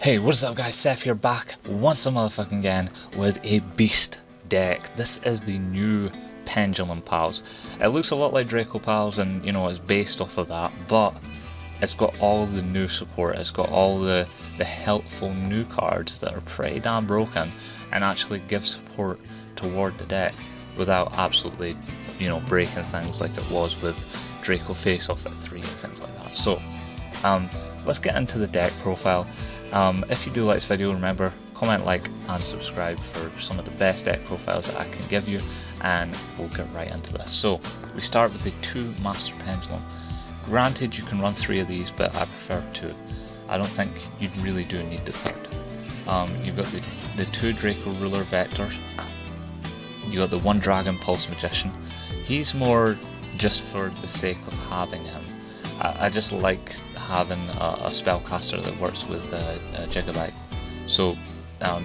Hey, what's up guys, Seth here back once a motherfucking again with a beast deck. This is the new Pendulumpals. It looks a lot like Dracopals and you know it's based off of that, but it's got all the new support, it's got all the helpful new cards that are pretty damn broken and actually give support toward the deck without absolutely, you know, breaking things like it was with Draco Face Off at 3 and things like that. So let's get into the deck profile. If you do like this video, remember, comment, like and subscribe for some of the best deck profiles that I can give you, and we'll get right into this. So we start with the 2 Master Pendulum. Granted, you can run 3 of these, but I prefer 2. I don't think you really do need the 3rd. You've got the 2 Draco Ruler Vectors. You got the 1 Dragon Pulse Magician. He's more just for the sake of having him. I just like having a spellcaster that works with Gigabyte. So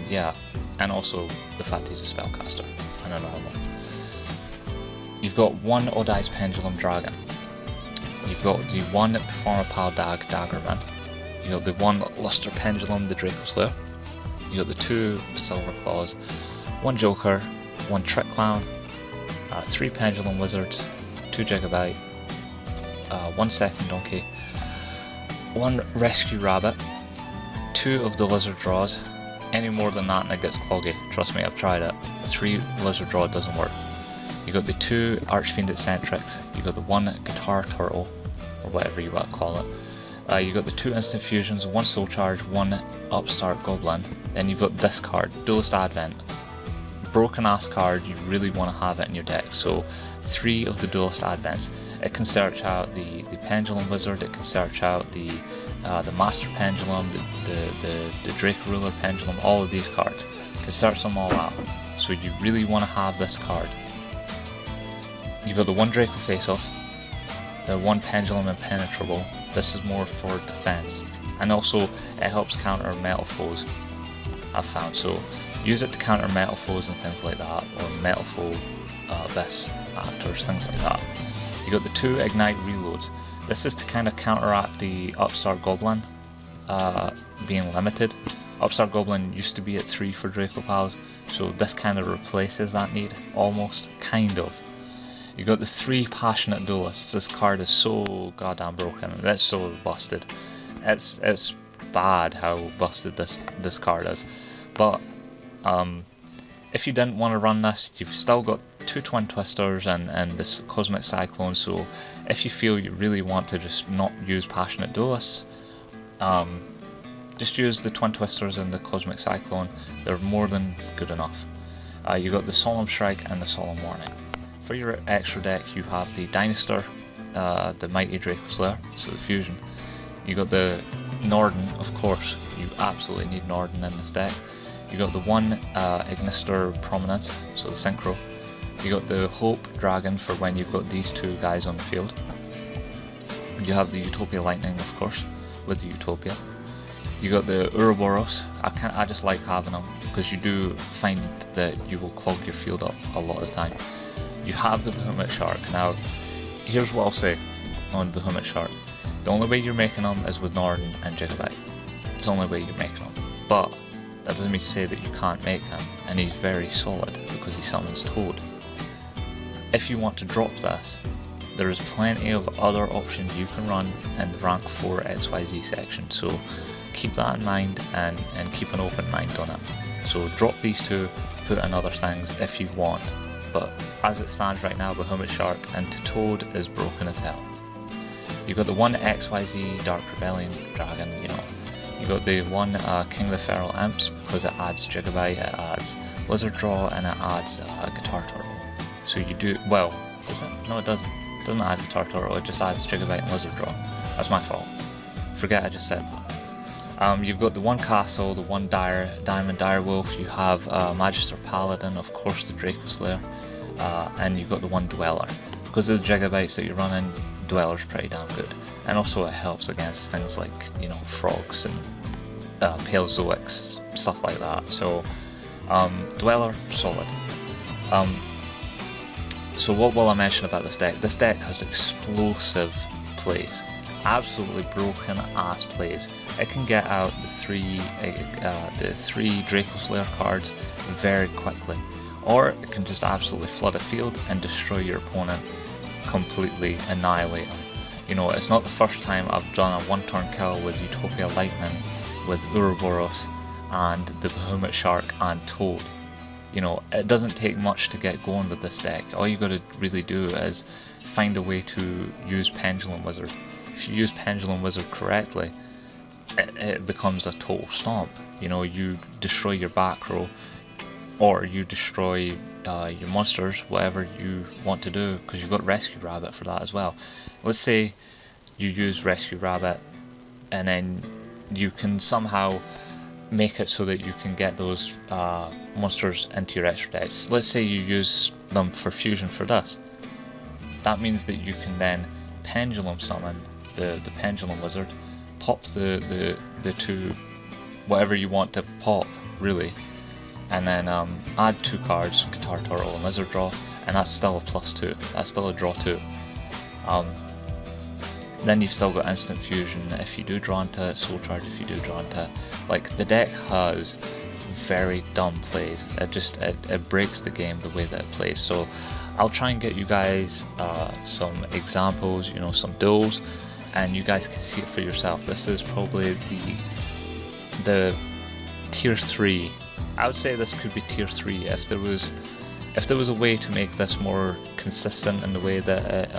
yeah, and also the fact he's a spellcaster and another one. You've got 1 Odai's Pendulum Dragon. You've got the 1 Performapal Daggerman. You got the 1 Luster Pendulum, the Draco Slayer. You got the 2 Silver Claws, 1 Joker, 1 Trick Clown, 3 Pendulum Wizards, 2 Gigabyte, 1 Second Donkey, 1 Rescue Rabbit, 2 of the Lizard Draws. Any more than that and it gets cloggy, trust me, I've tried it. 3 Lizard Draw doesn't work. You got the 2 Archfiend Eccentrics, you got the 1 Guitar Turtle, or whatever you want to call it. You got the 2 Instant Fusions, 1 Soul Charge, 1 Upstart Goblin. Then you've got this card, Duelist Advent. Broken ass card, you really want to have it in your deck. So 3 of the Duelist Advents. It can search out the Pendulum Wizard, it can search out the Master Pendulum, the Draco Ruler Pendulum, all of these cards. You can search them all out. So you really want to have this card. You've got the 1 Draco Face Off, the 1 Pendulum Impenetrable. This is more for defense, and also it helps counter metal foes, I've found. So use it to counter metal foes and things like that, or metal foe abyss actors, things like that. You got the 2 Ignite Reloads. This is to kind of counteract the Upstart Goblin being limited. Upstart Goblin used to be at 3 for Dracopals, so this kind of replaces that need, almost, kind of. You got the 3 Passionate Duelists. This card is so goddamn broken, and it's so busted. It's bad how busted this card is. But if you didn't want to run this, you've still got 2 Twin Twisters and this Cosmic Cyclone, so if you feel you really want to just not use Passionate Duelists, just use the Twin Twisters and the Cosmic Cyclone. They're more than good enough. You got the Solemn Strike and the Solemn Warning. For your extra deck, you have the Dinosaur, the Mighty Draco Slayer, so the fusion. You got the Norden, of course, you absolutely need Norden in this deck. You got the 1 Ignister Prominence, so the Synchro. You got the Hope Dragon for when you've got these 2 guys on the field. You have the Utopia Lightning, of course, with the Utopia. You got the Ouroboros. I just like having them because you do find that you will clog your field up a lot of the time. You have the Behemoth Shark. Now, here's what I'll say on Behemoth Shark. The only way you're making them is with Norden and Gigabyte. It's the only way you're making them. But that doesn't mean to say that you can't make him, and he's very solid because he summons Toad. If you want to drop this, there is plenty of other options you can run in the rank 4 XYZ section, so keep that in mind and keep an open mind on it. So drop these 2, put in other things if you want, but as it stands right now, Behemoth Shark into Toad is broken as hell. You've got the 1 XYZ Dark Rebellion Dragon, you know. You got the 1 King of the Feral Imps because it adds Gigabyte, it adds Lizard Draw, and it adds Guitar Turtle. So you do, well, does it? No, it doesn't. It doesn't add Guitar Turtle, it just adds Gigabyte and Lizard Draw. That's my fault. Forget I just said that. You've got the 1 Castle, the 1 Diamond Direwolf, you have Magister Paladin, of course the Draco Slayer, and you've got the 1 Dweller. Because of the Gigabytes that you're running, Dweller's pretty damn good. And also it helps against things like, you know, frogs and pale zoics, stuff like that. So Dweller, solid. So what will I mention about this deck? This deck has explosive plays. absolutely broken ass plays. It can get out the three Draco Slayer cards very quickly, or it can just absolutely flood a field and destroy your opponent, completely annihilate them. You know, it's not the first time I've done a 1-turn kill with Utopia Lightning, with Ouroboros, and the Behemoth Shark and Toad. You know, it doesn't take much to get going with this deck. All you gotta really do is find a way to use Pendulum Wizard. If you use Pendulum Wizard correctly, it becomes a total stomp. You know, you destroy your back row, or you destroy your monsters, whatever you want to do, because you've got Rescue Rabbit for that as well. Let's say you use Rescue Rabbit, and then you can somehow make it so that you can get those monsters into your extra decks. Let's say you use them for fusion for dust. That means that you can then Pendulum summon the Pendulum Wizard, pop the two, whatever you want to pop, really, and then add 2 cards, Guitar Turtle and Lizard Draw, and that's still a +2, that's still a draw 2. Then you've still got Instant Fusion if you do draw into it, Soul Charge if you do draw into it. Like, the deck has very dumb plays. It breaks the game the way that it plays. So I'll try and get you guys some examples, you know, some duels, and you guys can see it for yourself. This is probably the tier 3. I would say this could be tier 3 if there was a way to make this more consistent in the way that it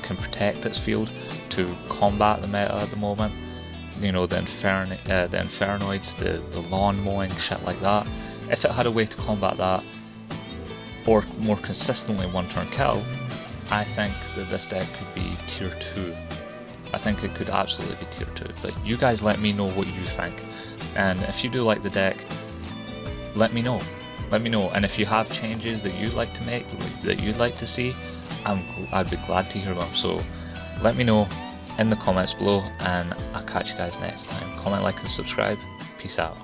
can protect its field to combat the meta at the moment. You know, the Infernoids, the lawn mowing, shit like that. If it had a way to combat that, or more consistently 1-turn kill, I think that this deck could be tier 2. I think it could absolutely be tier 2. But you guys let me know what you think. And if you do like the deck, let me know. Let me know. And if you have changes that you'd like to make, that you'd like to see, I'd be glad to hear them. So let me know in the comments below, and I'll catch you guys next time. Comment, like, and subscribe. Peace out.